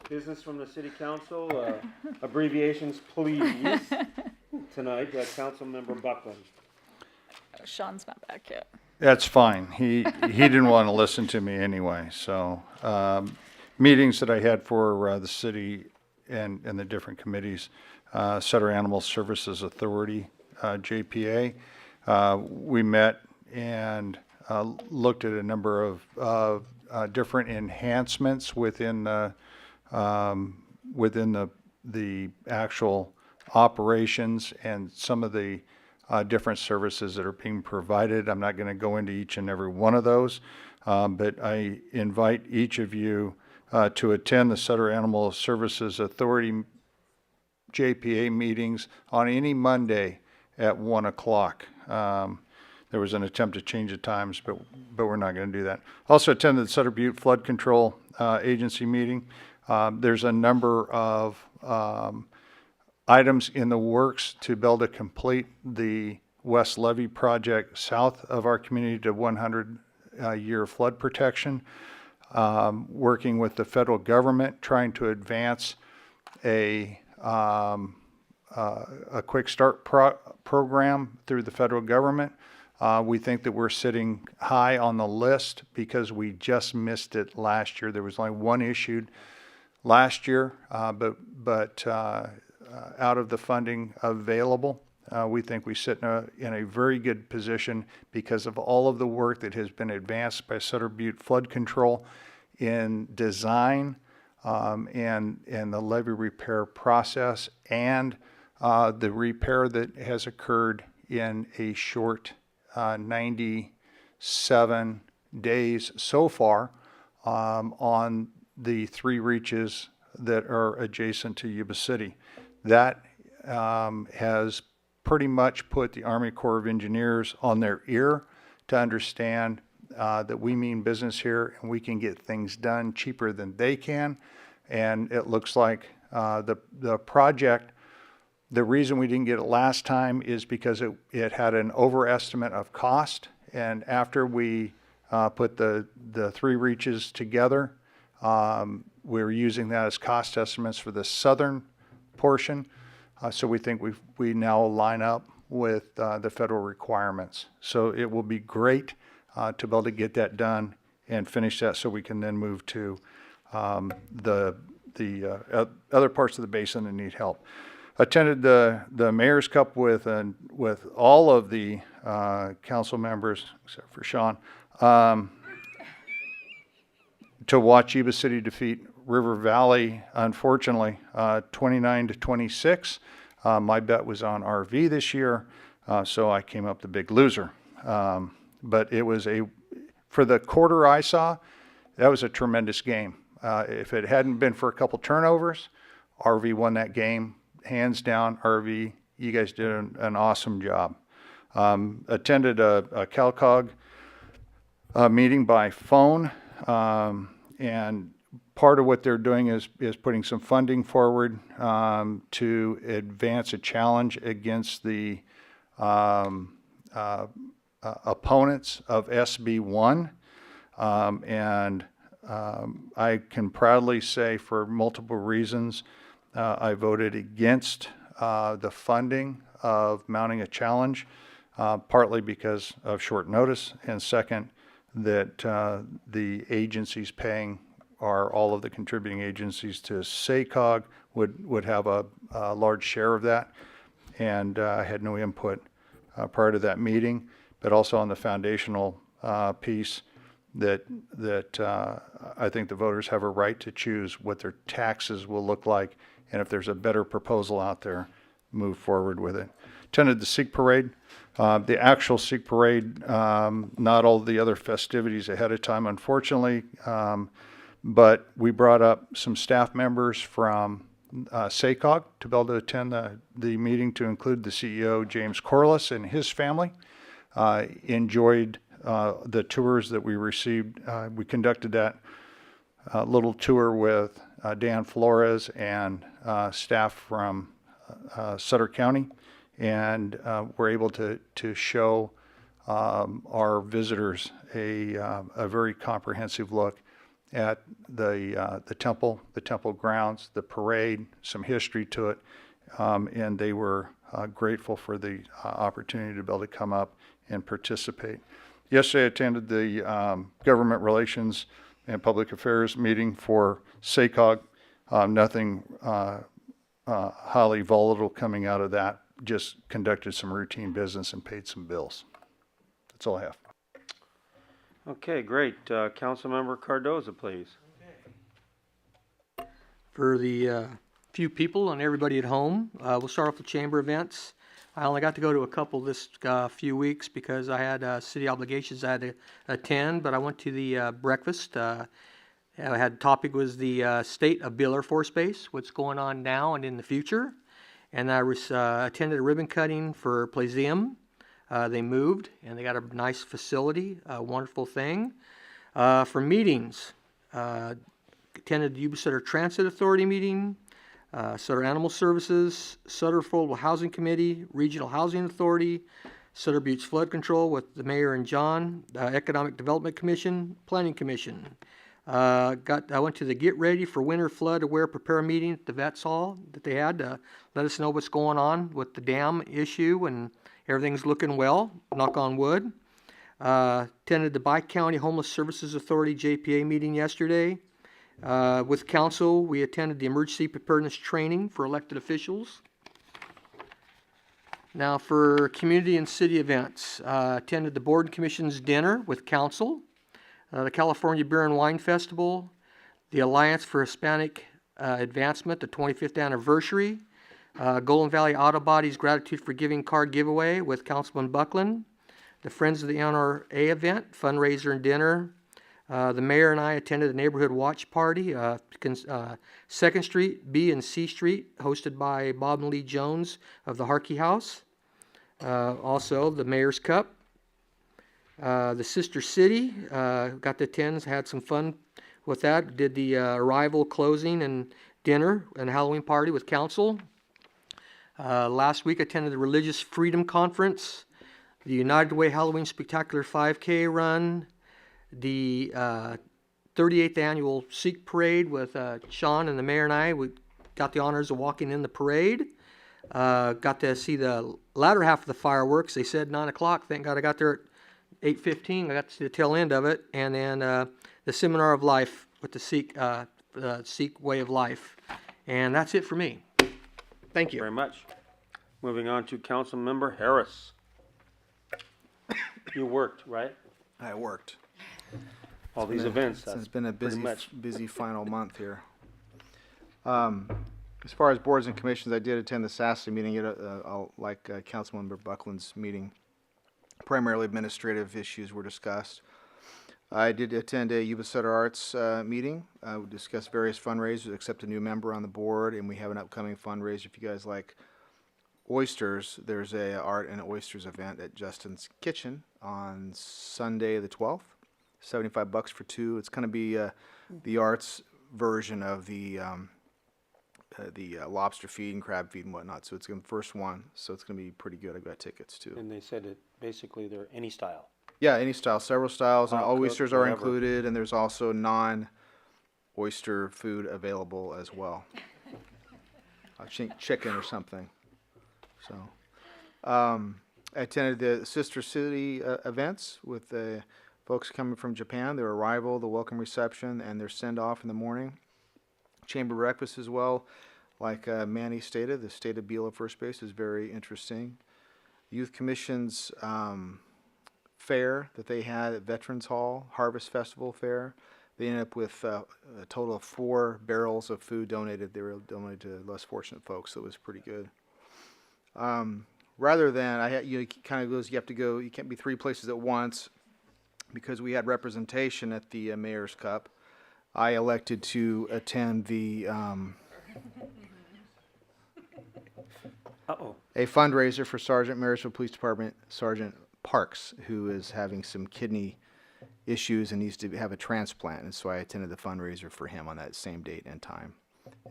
Business from the city council, abbreviations please, tonight, Councilmember Buckland. Sean's not back yet. That's fine. He didn't want to listen to me anyway. So meetings that I had for the city and the different committees, Sutter Animal Services Authority, JPA, we met and looked at a number of different enhancements within the actual operations and some of the different services that are being provided. I'm not going to go into each and every one of those, but I invite each of you to attend the Sutter Animal Services Authority JPA meetings on any Monday at 1 o'clock. There was an attempt to change the times, but we're not going to do that. Also attended the Sutter Butte Flood Control Agency meeting. There's a number of items in the works to be able to complete the West Levee project south of our community to 100-year flood protection. Working with the federal government, trying to advance a quick start program through the federal government. We think that we're sitting high on the list because we just missed it last year. There was only one issued last year, but out of the funding available, we think we sit in a very good position because of all of the work that has been advanced by Sutter Butte Flood Control in design and the levee repair process and the repair that has occurred in a short 97 days so far on the three reaches that are adjacent to Yuba City. That has pretty much put the Army Corps of Engineers on their ear to understand that we mean business here and we can get things done cheaper than they can. And it looks like the project, the reason we didn't get it last time is because it had an overestimate of cost. And after we put the three reaches together, we're using that as cost estimates for the southern portion. So we think we now line up with the federal requirements. So it will be great to be able to get that done and finish that so we can then move to the other parts of the basin that need help. Attended the Mayor's Cup with all of the council members, except for Sean, to watch Yuba City defeat River Valley, unfortunately, 29-26. My bet was on RV this year, so I came up the big loser. But it was for the quarter I saw, that was a tremendous game. If it hadn't been for a couple turnovers, RV won that game. Hands down, RV, you guys did an awesome job. Attended a CalCog meeting by phone, and part of what they're doing is putting some funding forward to advance a challenge against the opponents of SB1. And I can proudly say for multiple reasons, I voted against the funding of mounting a challenge, partly because of short notice, and second, that the agencies paying are all of the contributing agencies to SACOG would have a large share of that, and I had no input prior to that meeting, but also on the foundational piece that I think the voters have a right to choose what their taxes will look like, and if there's a better proposal out there, move forward with it. Attended the Sikh Parade. The actual Sikh Parade, not all the other festivities ahead of time, unfortunately, but we brought up some staff members from SACOG to be able to attend the meeting, to include the CEO, James Corliss, and his family. Enjoyed the tours that we received. We conducted that little tour with Dan Flores and staff from Sutter County, and we're able to show our visitors a very comprehensive look at the temple grounds, the parade, some history to it, and they were grateful for the opportunity to be able to come up and participate. Yesterday, I attended the Government Relations and Public Affairs meeting for SACOG. Nothing highly volatile coming out of that. Just conducted some routine business and paid some bills. That's all I have. Okay, great. Councilmember Cardoza, please. For the few people and everybody at home, we'll start off with chamber events. I only got to go to a couple this few weeks because I had city obligations I had to attend, but I went to the breakfast. I had topic was the state of Bill Air Force Base, what's going on now and in the future. And I attended a ribbon cutting for Plazium. They moved and they got a nice facility, a wonderful thing. For meetings, attended the Yuba City Transit Authority meeting, Sutter Animal Services, Sutter Affordable Housing Committee, Regional Housing Authority, Sutter Buttes Flood Control with the mayor and John, Economic Development Commission, Planning Commission. I went to the Get Ready for Winter Flood Aware Prepare meeting at the Vets Hall that they had to let us know what's going on with the dam issue, and everything's looking well, knock on wood. Attended the Bi-County Homeless Services Authority JPA meeting yesterday. With council, we attended the emergency preparedness training for elected officials. Now for community and city events, attended the board and commission's dinner with council, the California Beer and Wine Festival, the Alliance for Hispanic Advancement, the 25th anniversary, Golden Valley Auto Body's Gratitude for Giving card giveaway with Councilman Buckland, the Friends of the NRA event, fundraiser and dinner. The mayor and I attended a neighborhood watch party, 2nd Street, B and C Street, hosted by Bob and Lee Jones of the Harkey House. Also, the Mayor's Cup. The Sister City, got to attend, had some fun with that. Did the arrival, closing, and dinner and Halloween party with council. Last week, attended the Religious Freedom Conference, the United Way Halloween Spectacular 5K run, the 38th annual Sikh parade with Sean and the mayor and I. We got the honors of walking in the parade. Got to see the latter half of the fireworks. They said 9 o'clock. Thank God I got there at 8:15. I got to see the tail end of it. And then the Seminar of Life with the Sikh way of life. And that's it for me. Thank you. Very much. Moving on to Councilmember Harris. You worked, right? I worked. All these events. It's been a pretty much. busy final month here. As far as boards and commissions, I did attend the SASA meeting, like Councilmember Buckland's meeting. Primarily administrative issues were discussed. I did attend a Yuba City Arts meeting. We discussed various fundraisers, accept a new member on the board, and we have an upcoming fundraiser. If you guys like oysters, there's a art and oysters event at Justin's Kitchen on Sunday the 12th. $75 for two. It's going to be the arts version of the lobster feed and crab feed and whatnot. So it's the first one. So it's going to be pretty good. I've got tickets too. And they said it basically they're any style. Yeah, any style, several styles, and Hot all cooked, oysters are whatever. included, and there's also non-oyster food available as well. Chicken or something. So, I attended the Sister City events with the folks coming from Japan, their arrival, the welcome reception, and their send-off in the morning. Chamber breakfast as well. Like Manny stated, the State of Beulah First Base is very interesting. Youth Commission's fair that they had at Veterans Hall, Harvest Festival Fair, they ended up with a total of 4 barrels of food donated. They were donated to less fortunate folks, so it was pretty good. Rather than, it kind of goes, you have to go, you can't be 3 places at once. Because we had representation at the Mayor's Cup, I elected to attend the a fundraiser for Sergeant Marysville Police Department Sergeant Parks, who is having some kidney issues and needs to have a transplant. And so I attended the fundraiser for him on that same date and time.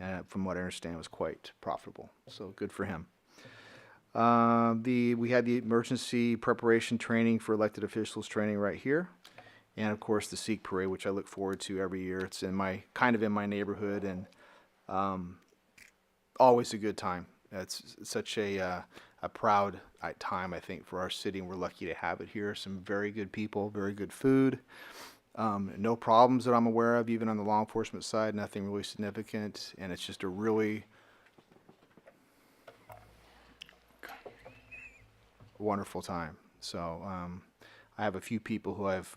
And from what I understand, it was quite profitable. So good for him. We had the emergency preparation training for elected officials training right here. and of course the Sikh Parade, which I look forward to every year. It's in my neighborhood, and always a good time. It's such a proud time, I think, for our city, and we're lucky to have it here. Some very good people, very good food. No problems that I'm aware of, even on the law enforcement side, nothing really significant, and it's just a really wonderful time. So I have a few people who I've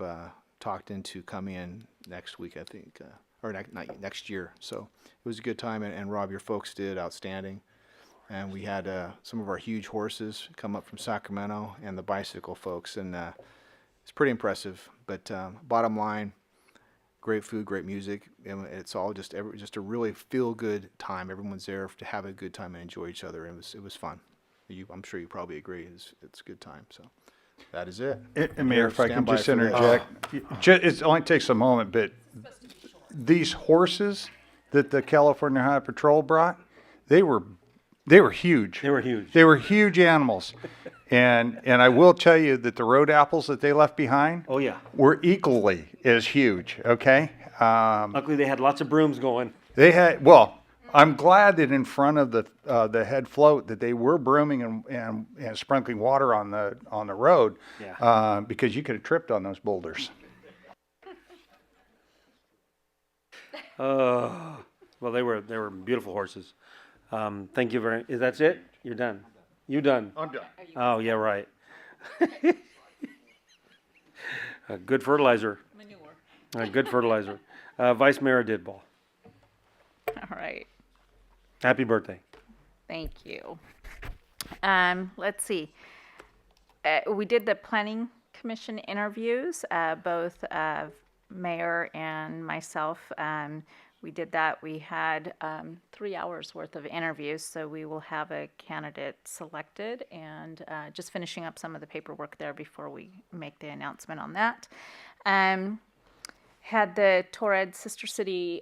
talked into coming in next week, I think, or not next year. So it was a good time, and Rob, your folks did outstanding. And we had some of our huge horses come up from Sacramento, and the bicycle folks, and it's pretty impressive. But bottom line, great food, great music, and it's all just a really feel-good time. Everyone's there to have a good time and enjoy each other. And it was fun. I'm sure you probably agree. It's a good time. So that is it. And Mayor, if I can Stand by just for this. interject, it only takes a moment, but these horses that the California Highway Patrol brought, they were huge. They were huge. They were huge animals. And I will tell you that the road apples that they left behind Oh, yeah. were equally as huge, okay? Luckily, they had lots of brooms going. They had, well, I'm glad that in front of the head float that they were brooming and sprinkling water on the road, Yeah. because you could have tripped on those boulders. Well, they were beautiful horses. Thank you very. That's it. You're done. You done? I'm done. Oh yeah, right. Good fertilizer. Manure. Good fertilizer. Vice Mayor Didball. All right. Happy birthday. Thank you. Let's see. We did the planning commission interviews, both mayor and myself. We did that. We had 3 hours worth of interviews, so we will have a candidate selected, and just finishing up some of the paperwork there before we make the announcement on that. Had the Torrid Sister City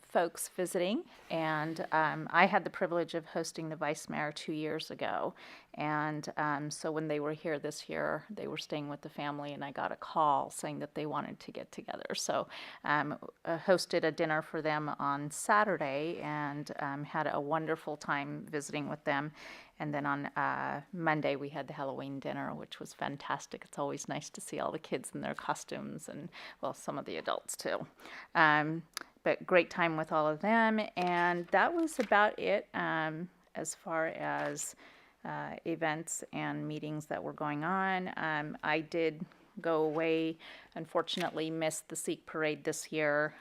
folks visiting, and I had the privilege of hosting the vice mayor 2 years ago. And so when they were here this year, they were staying with the family, and I got a call saying that they wanted to get together. So hosted a dinner for them on Saturday, and had a wonderful time visiting with them. And then on Monday, we had the Halloween dinner, which was fantastic. It's always nice to see all the kids in their costumes, and, well, some of the adults, too. But great time with all of them. And that was about it as far as events and meetings that were going on. I did go away, unfortunately missed the Sikh Parade this year,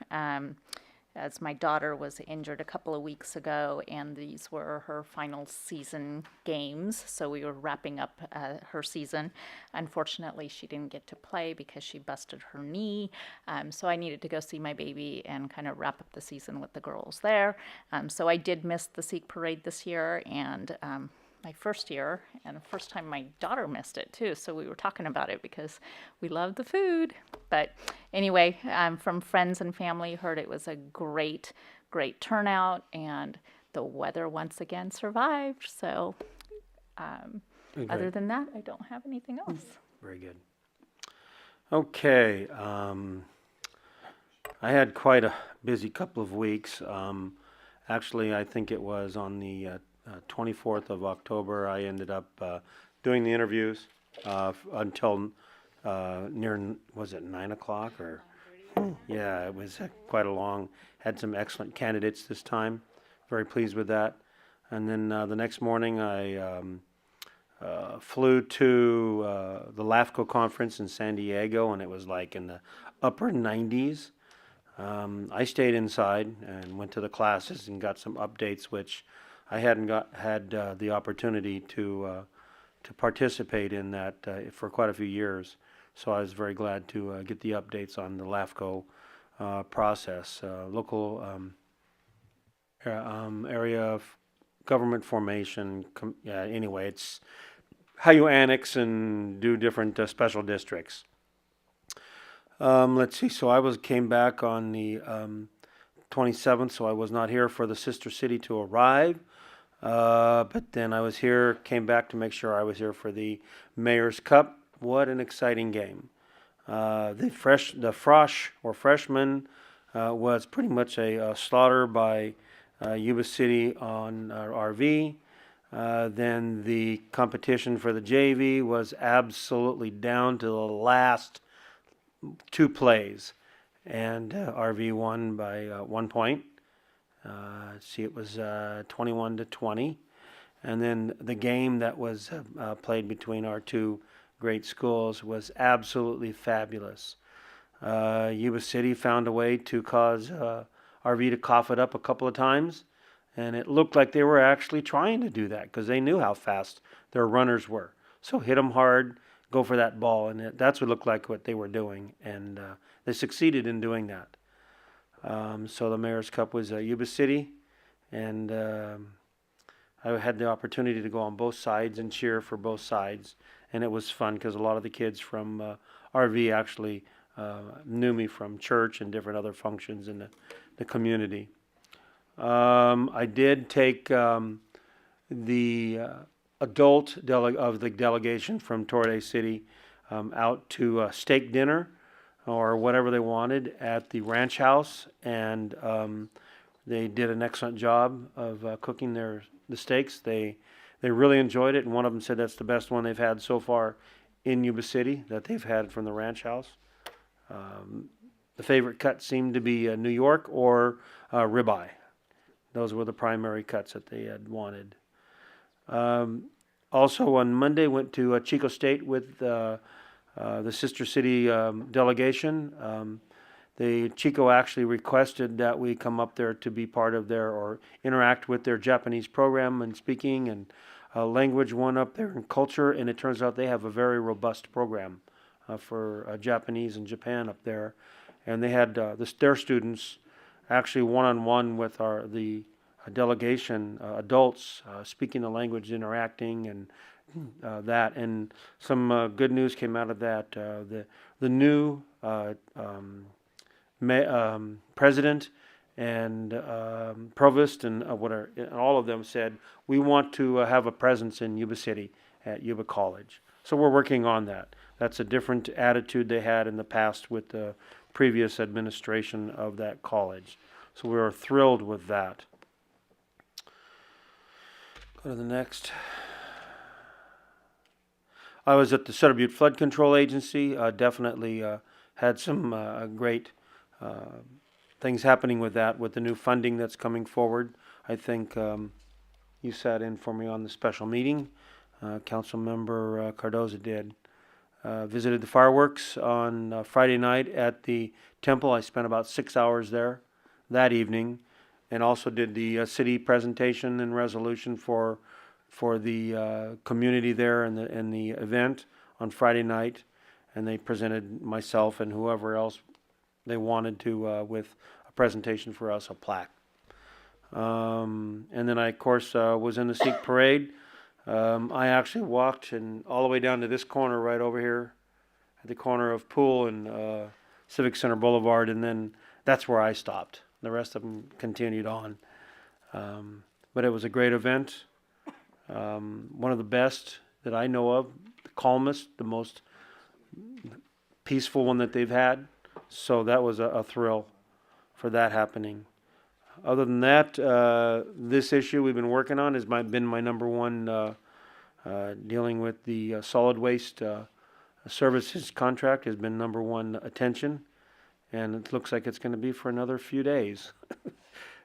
as my daughter was injured a couple of weeks ago, and these were her final season games, so we were wrapping up her season. Unfortunately, she didn't get to play because she busted her knee, so I needed to go see my baby and kind of wrap up the season with the girls there. So I did miss the Sikh Parade this year, and my first year, and the first time my daughter missed it too, so we were talking about it because we love the food. But anyway, from friends and family, heard it was a great turnout, and the weather once again survived. So other than that, I don't have anything else. Very good. Okay. I had quite a busy couple of weeks. Actually, I think it was on the 24th of October, I ended up doing the interviews until near, was it 9 o'clock or? Yeah, it was quite a long, had some excellent candidates this time. Very pleased with that. And then the next morning I flew to the LAFCO conference in San Diego, and it was like in the upper 90s. I stayed inside and went to the classes and got some updates, which I hadn't had the opportunity to participate in that for quite a few years. So I was very glad to get the updates on the LAFCO process, local area of government formation. Anyway, it's how you annex and do different special districts. Let's see. So I came back on the 27th, so I was not here for the sister city to arrive. But then I was here, came back to make sure I was here for the Mayor's Cup. What an exciting game. The frosh or freshman was pretty much a slaughter by Yuba City on RV. Then the competition for the JV was absolutely down to the last 2 plays, and RV won by 1 point. It was 21-20. And then the game that was played between our two great schools was absolutely fabulous. Yuba City found a way to cause RV to cough it up a couple of times, and it looked like they were actually trying to do that because they knew how fast their runners were. So hit them hard, go for that ball, and that's what looked like what they were doing, and they succeeded in doing that. So the Mayor's Cup was Yuba City, and I had the opportunity to go on both sides and cheer for both sides, and it was fun because a lot of the kids from RV actually knew me from church and different other functions in the community. I did take the adult of the delegation from Torrey City out to steak dinner or whatever they wanted at the ranch house, and they did an excellent job of cooking the steaks. They really enjoyed it, and one of them said that's the best one they've had so far in Yuba City that they've had from the ranch house. The favorite cut seemed to be New York or ribeye. Those were the primary cuts that they had wanted. Also on Monday, went to Chico State with the Sister City delegation. Chico actually requested that we come up there to be part of their or interact with their Japanese program and speaking and language one up there and culture. And it turns out they have a very robust program for Japanese in Japan up there. And they had their students actually one-on-one with the delegation, adults speaking the language, interacting, and that. And some good news came out of that. The new president and provost and whatever, and all of them said, we want to have a presence in Yuba City at Yuba College. So we're working on that. That's a different attitude they had in the past with the previous administration of that college. So we are thrilled with that. Go to the next. I was at the Sutter Butte Flood Control Agency. Definitely had some great things happening with that, with the new funding that's coming forward. I think you sat in for me on the special meeting. Councilmember Cardoza did. Visited the fireworks on Friday night at the temple. I spent about 6 hours there that evening, and also did the city presentation and resolution for the community there and the event on Friday night. And they presented myself and whoever else they wanted to with a presentation for us, a plaque. And then I, of course, was in the Sikh parade. I actually walked all the way down to this corner right over here at the corner of Pool and Civic Center Boulevard, and then that's where I stopped. The rest of them continued on. But it was a great event. One of the best that I know of, the calmest, the most peaceful one that they've had. So that was a thrill for that happening. Other than that, this issue we've been working on has been my number one, dealing with the solid waste services contract has been number one attention, and it looks like it's going to be for another few days.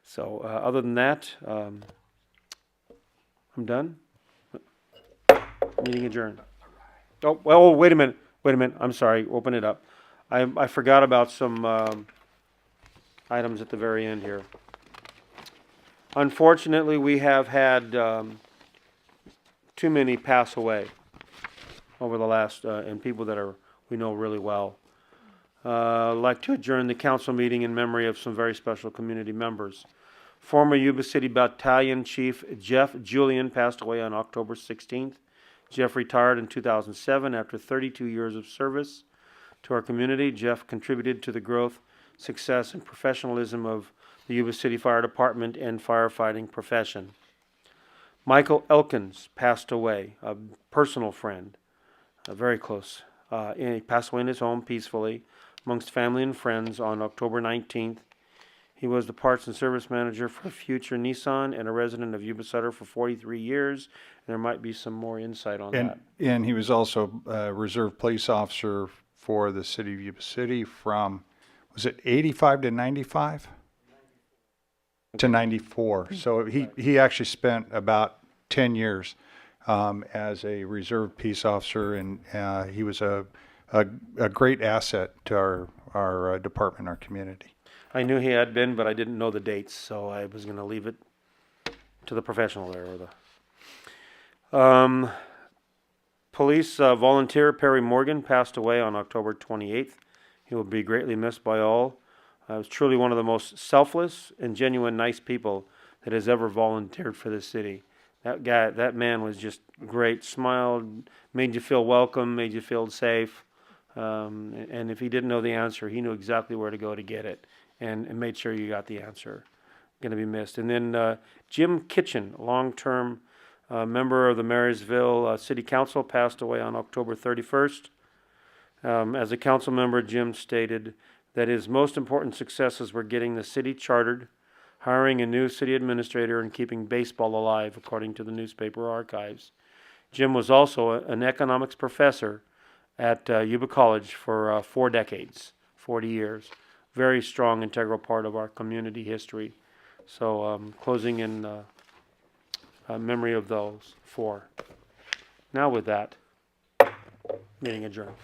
So other than that, I'm done. Meeting adjourned. Oh, well, wait a minute. I'm sorry. Open it up. I forgot about some items at the very end here. Unfortunately, we have had too many pass away over the last, and people that we know really well. I'd like to adjourn the council meeting in memory of some very special community members. Former Yuba City Battalion Chief Jeff Julian passed away on October 16th. Jeff retired in 2007 after 32 years of service to our community. Jeff contributed to the growth, success, and professionalism of the Yuba City Fire Department and firefighting profession. Michael Elkins passed away, a personal friend, a very close and he passed away in his home peacefully amongst family and friends on October 19th. He was the parts and service manager for Future Nissan and a resident of Yuba City for 43 years. And there might be some more insight on that. And he was also a reserve police officer for the city of Yuba City from, was it 85 to 95? To 94. So he actually spent about 10 years as a reserve peace officer, and he was a great asset to our department, our community. I knew he had been, but I didn't know the dates, so I was going to leave it to the professional there. Or the police volunteer Perry Morgan passed away on October 28th. He will be greatly missed by all. He was truly one of the most selfless and genuine nice people that has ever volunteered for the city. That man was just great. Smiled, made you feel welcome, made you feel safe. And if he didn't know the answer, he knew exactly where to go to get it, and made sure you got the answer. Going to be missed. And then Jim Kitchen, long-term member of the Marysville City Council, passed away on October 31st. As a council member, Jim stated that his most important successes were getting the city chartered, hiring a new city administrator, and keeping baseball alive, according to the newspaper archives. Jim was also an economics professor at Yuba College for 4 decades, 40 years. Very strong, integral part of our community history. So closing in memory of those 4. Now with that, meeting adjourned.